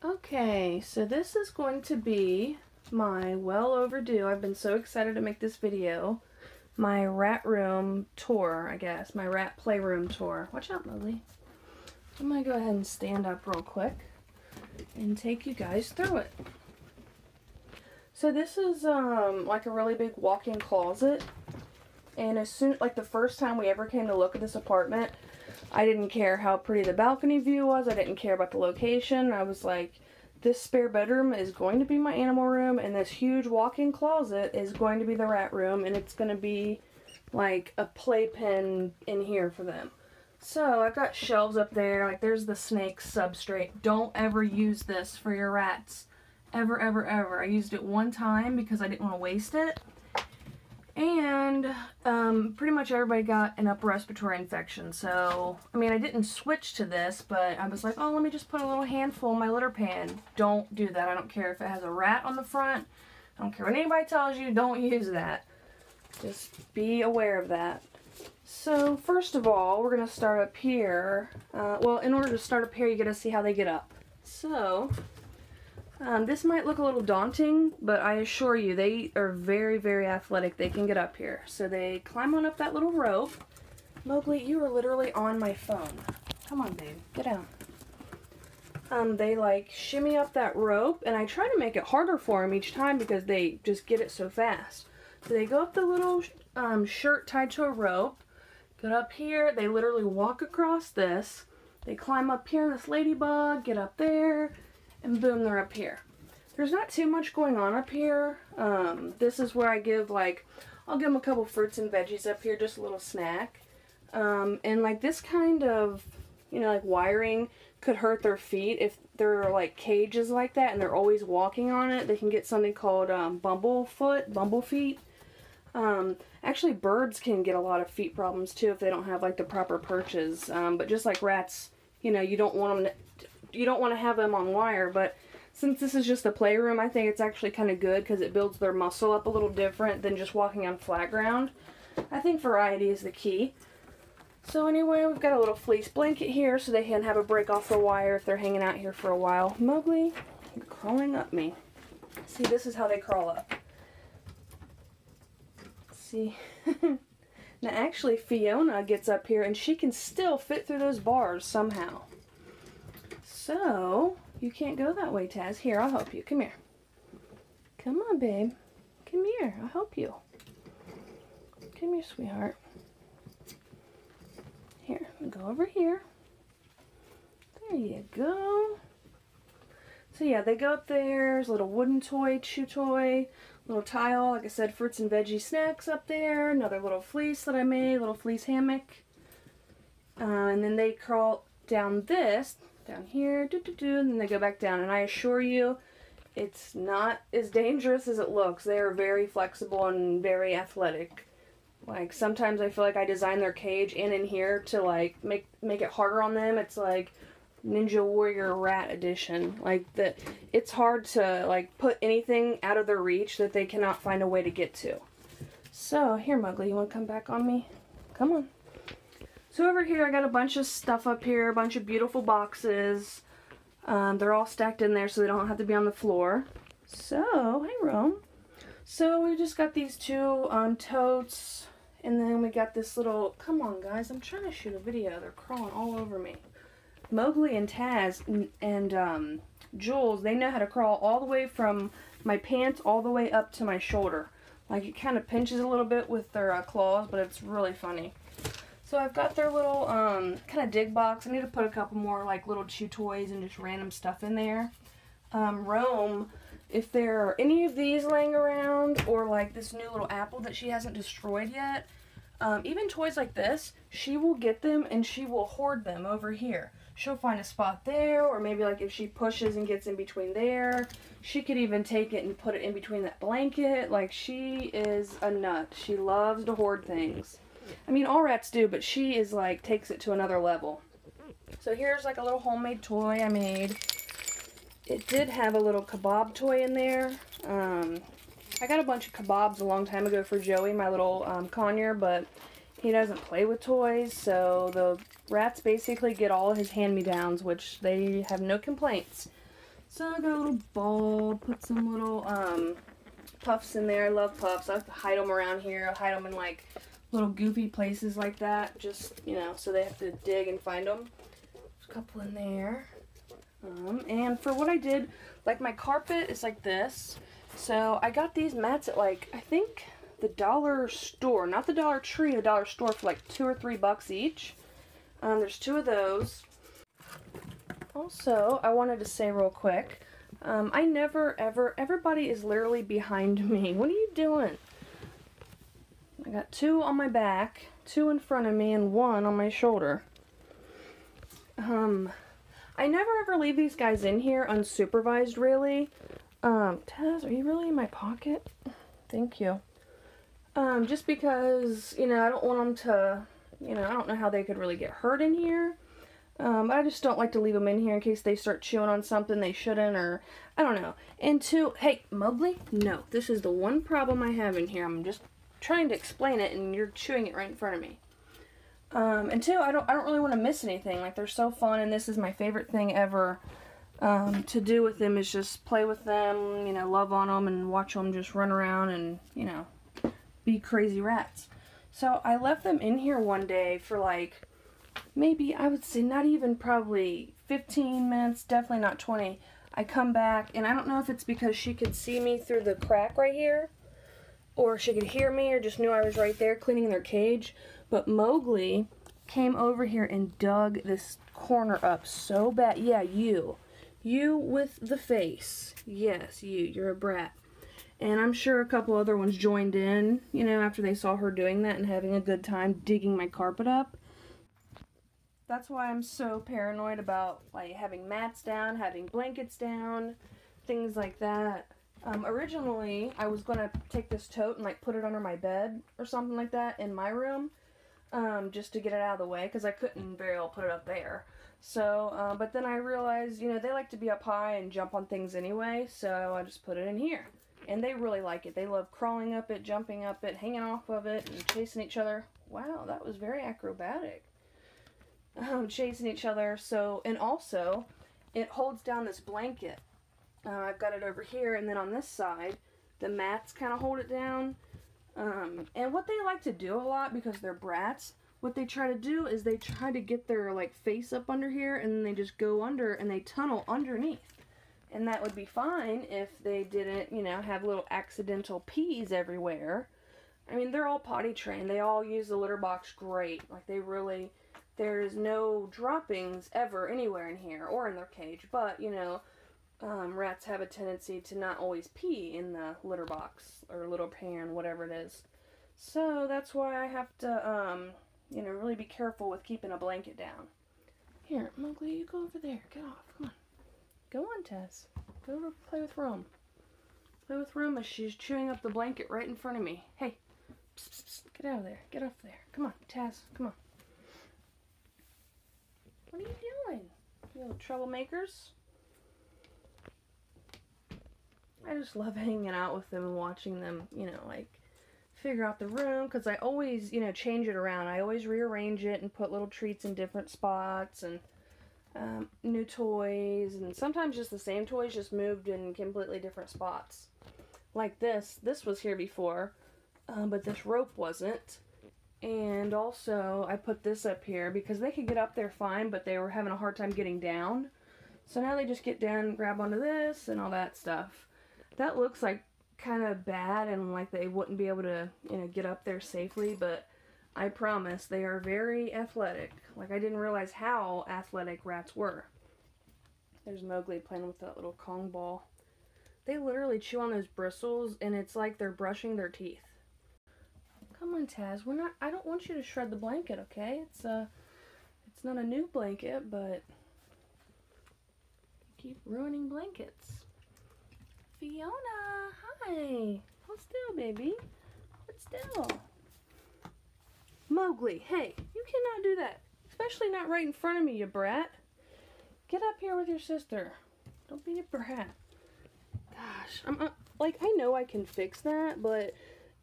Okay, so this is going to be my well overdue, I've been so excited to make this video, my rat room tour, I guess, my rat playroom tour. Watch out, Lily. I'm going to go ahead and stand up real quick and take you guys through it. So this is like a really big walk-in closet, and as soon, like the first time we ever came to look at this apartment, I didn't care how pretty the balcony view was. I didn't care about the location. I was like, this spare bedroom is going to be my animal room, and this huge walk-in closet is going to be the rat room, and it's going to be like a playpen in here for them. So I've got shelves up there. Like there's the snake substrate. Don't ever use this for your rats. Ever, ever, ever. I used it one time because I didn't want to waste it. And pretty much everybody got an upper respiratory infection. So, I mean, I didn't switch to this, but I was like, oh, let me just put a little handful in my litter pan. Don't do that. I don't care if it has a rat on the front. I don't care what anybody tells you. Don't use that. Just be aware of that. So, first of all, we're going to start up here. Well, in order to start up here, you got to see how they get up. So, this might look a little daunting, but I assure you, they are very, very athletic. They can get up here. So they climb on up that little rope. Mowgli, you are literally on my phone. Come on, babe. Get down. They, like, shimmy up that rope, and I try to make it harder for them each time because they just get it so fast. So they go up the little shirt tied to a rope, get up here. They literally walk across this. They climb up here in this ladybug, get up there, and boom, they're up here. There's not too much going on up here. This is where I give, like, I'll give them a couple fruits and veggies up here, just a little snack. And like this kind of, you know, like wiring could hurt their feet if they're like cages like that and they're always walking on it. They can get something called bumble feet. Actually, birds can get a lot of feet problems too if they don't have like the proper perches. But just like rats, you know, you don't want to have them on wire, but since this is just a playroom, I think it's actually kind of good because it builds their muscle up a little different than just walking on flat ground. I think variety is the key. So anyway, we've got a little fleece blanket here so they can have a break off the wire if they're hanging out here for a while. Mowgli, you're crawling up me. See, this is how they crawl up. See? Now actually, Fiona gets up here and she can still fit through those bars somehow. So, you can't go that way, Taz. Here, I'll help you. Come here. Come on, babe. Come here. I'll help you. Come here, sweetheart. Here, go over here. There you go. So yeah, they go up there. There's a little wooden toy, chew toy, little tile. Like I said, fruits and veggie snacks up there. Another little fleece that I made, little fleece hammock. And then they crawl down this. Down here, and then they go back down, and I assure you, it's not as dangerous as it looks. They are very flexible and very athletic. Like, sometimes I feel like I design their cage and in here to, like, make it harder on them. It's like Ninja Warrior Rat Edition. Like, it's hard to, like, put anything out of their reach that they cannot find a way to get to. So, here, Mowgli, you want to come back on me? Come on. So over here I got a bunch of stuff up here, a bunch of beautiful boxes. They're all stacked in there so they don't have to be on the floor. So, hey Rome. So we just got these two totes, and then we got this little, come on guys, I'm trying to shoot a video. They're crawling all over me. Mowgli and Taz and Jules, they know how to crawl all the way from my pants all the way up to my shoulder. Like it kind of pinches a little bit with their claws, but it's really funny. So I've got their little kind of dig box. I need to put a couple more like little chew toys and just random stuff in there. Rome, if there are any of these laying around or like this new little apple that she hasn't destroyed yet, even toys like this, she will get them and she will hoard them over here. She'll find a spot there, or maybe like if she pushes and gets in between there, she could even take it and put it in between that blanket. Like she is a nut. She loves to hoard things. I mean, all rats do, but she is like, takes it to another level. So here's like a little homemade toy I made. It did have a little kebab toy in there. I got a bunch of kebabs a long time ago for Joey, my little conure, but he doesn't play with toys, so the rats basically get all his hand-me-downs, which they have no complaints. So I got a little ball, put some little puffs in there. I love puffs. I like to hide them around here. I hide them in like little goofy places like that, just, you know, so they have to dig and find them. There's a couple in there. And for what I did, like my carpet is like this. So I got these mats at like, I think the dollar store, not the Dollar Tree, the dollar store for like $2 or $3 each. There's 2 of those. Also, I wanted to say real quick, I never ever, everybody is literally behind me. What are you doing? I got 2 on my back, 2 in front of me, and 1 on my shoulder. I never ever leave these guys in here unsupervised, really. Taz, are you really in my pocket? Thank you. Just because, you know, I don't want them to, you know, I don't know how they could really get hurt in here. I just don't like to leave them in here in case they start chewing on something they shouldn't, or I don't know. And 2, hey, Mowgli, no, this is the one problem I have in here. I'm just trying to explain it, and you're chewing it right in front of me. And 2, I don't really want to miss anything. Like, they're so fun, and this is my favorite thing ever to do with them, is just play with them, you know, love on them, and watch them just run around and, you know, be crazy rats. So I left them in here one day for like, maybe, I would say not even probably 15 minutes, definitely not 20. I come back, and I don't know if it's because she could see me through the crack right here, or she could hear me, or just knew I was right there cleaning their cage, but Mowgli came over here and dug this corner up so bad. Yeah, you with the face. Yes, you're a brat. And I'm sure a couple other ones joined in, you know, after they saw her doing that and having a good time digging my carpet up. That's why I'm so paranoid about, like, having mats down, having blankets down, things like that. Originally, I was going to take this tote and, like, put it under my bed or something like that in my room, just to get it out of the way, because I couldn't very well put it up there. So, but then I realized, you know, they like to be up high and jump on things anyway, so I just put it in here. And they really like it. They love crawling up it, jumping up it, hanging off of it, and chasing each other. Wow, that was very acrobatic. Chasing each other. So, and also, it holds down this blanket. I've got it over here, and then on this side, the mats kind of hold it down. And what they like to do a lot, because they're brats, what they try to do is they try to get their, like, face up under here, and then they just go under, and they tunnel underneath. And that would be fine if they didn't, you know, have little accidental pees everywhere. I mean, they're all potty trained. They all use the litter box great. Like, they really, there's no droppings ever anywhere in here or in their cage. But, you know, rats have a tendency to not always pee in the litter box or litter pan, whatever it is. So that's why I have to, you know, really be careful with keeping a blanket down. Here, Mowgli, you go over there. Get off. Come on. Go on, Tess. Go over play with Rome. Play with Rome as she's chewing up the blanket right in front of me. Hey, psst, psst, psst. Get out of there. Get off there. Come on, Tess. Come on. What are you doing? You little troublemakers. I just love hanging out with them and watching them, you know, like, figure out the room, because I always, you know, change it around. I always rearrange it and put little treats in different spots, and new toys, and sometimes just the same toys just moved in completely different spots. Like this was here before, but this rope wasn't. And also I put this up here because they could get up there fine, but they were having a hard time getting down. So now they just get down and grab onto this and all that stuff. That looks like kind of bad and like they wouldn't be able to, you know, get up there safely, but I promise they are very athletic. Like, I didn't realize how athletic rats were. There's Mowgli playing with that little Kong ball. They literally chew on those bristles, and it's like they're brushing their teeth. Come on, Taz. I don't want you to shred the blanket, okay? It's not a new blanket, but you keep ruining blankets. Fiona, hi. Hold still, baby. Hold still. Mowgli, hey, you cannot do that. Especially not right in front of me, you brat. Get up here with your sister. Don't be a brat. Gosh, like, I know I can fix that, but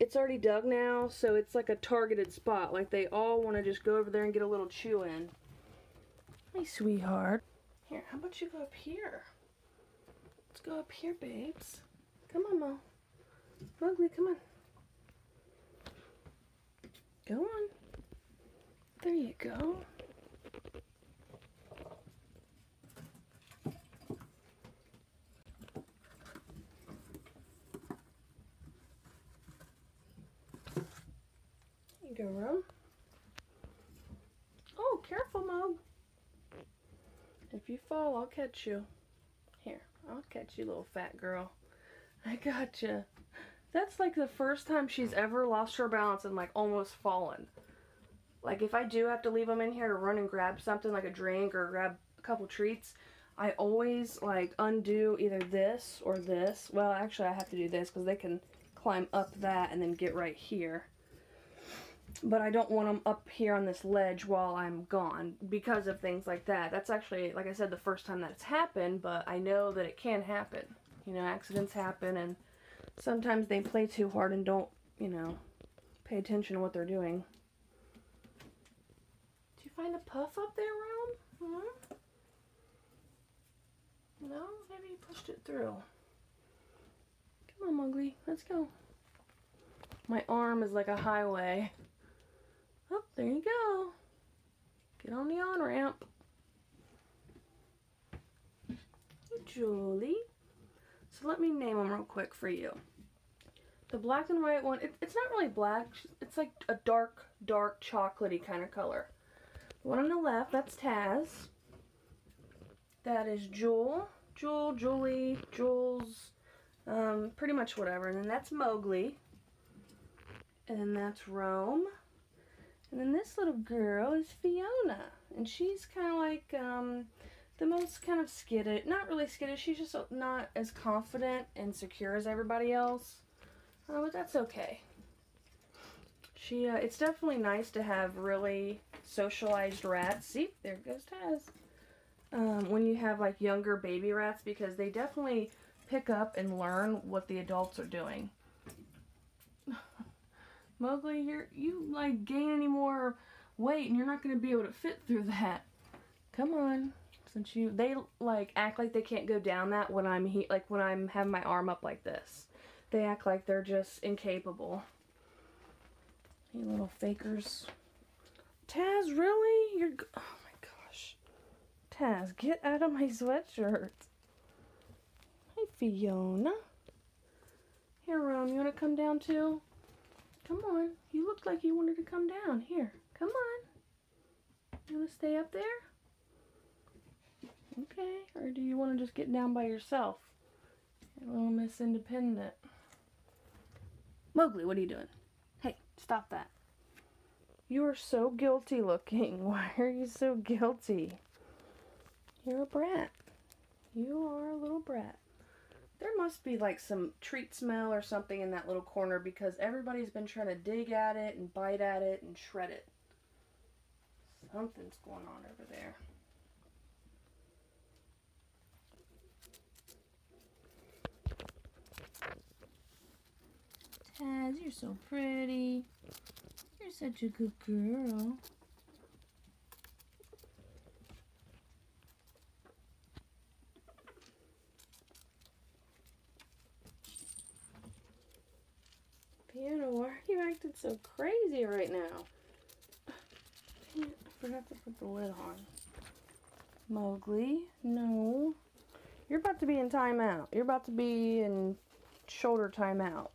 it's already dug now, so it's like a targeted spot. Like, they all want to just go over there and get a little chew in. My sweetheart. Here, how about you go up here? Let's go up here, babes. Come on, Mo. Mowgli, come on. Go on. There you go. There you go, Rum. Oh, careful, Mo. If you fall, I'll catch you. Here, I'll catch you, little fat girl. I gotcha. That's like the first time she's ever lost her balance and like almost fallen. Like if I do have to leave them in here to run and grab something like a drink or grab a couple treats, I always like undo either this or this. Well, actually I have to do this because they can climb up that and then get right here. But I don't want them up here on this ledge while I'm gone because of things like that. That's actually, like I said, the first time that it's happened, but I know that it can happen. You know, accidents happen, and sometimes they play too hard and don't, you know, pay attention to what they're doing. Did you find a puff up there, Rome? Hmm? No? Maybe you pushed it through. Come on, Mowgli. Let's go. My arm is like a highway. Oh, there you go. Get on the on-ramp. Hey, Julie. So let me name them real quick for you. The black and white one, it's not really black. It's like a dark, dark chocolatey kind of color. The one on the left, that's Taz. That is Jewel. Jewel, Julie, Jules, pretty much whatever. And then that's Mowgli. And then that's Rome. And then this little girl is Fiona. And she's kind of like the most kind of skittish. Not really skittish. She's just not as confident and secure as everybody else. But that's okay. It's definitely nice to have really socialized rats. See, there goes Taz. When you have like younger baby rats, because they definitely pick up and learn what the adults are doing. Mowgli, you like gain any more weight and you're not going to be able to fit through that. Come on. Since they like act like they can't go down that when I'm when I'm having my arm up like this. They act like they're just incapable. You little fakers. Taz, really? Oh my gosh. Taz, get out of my sweatshirt. Hey, Fiona. Here, Rome, you want to come down too? Come on. You looked like you wanted to come down. Here, come on. You want to stay up there? Okay. Or do you want to just get down by yourself? You're a little Miss Independent. Mowgli, what are you doing? Hey, stop that. You are so guilty looking. Why are you so guilty? You're a brat. You are a little brat. There must be like some treat smell or something in that little corner because everybody's been trying to dig at it and bite at it and shred it. Something's going on over there. Taz, you're so pretty. You're such a good girl. Fiona, why are you acting so crazy right now? Dang it, I forgot to put the lid on. Mowgli, no. You're about to be in timeout. You're about to be in shoulder timeout.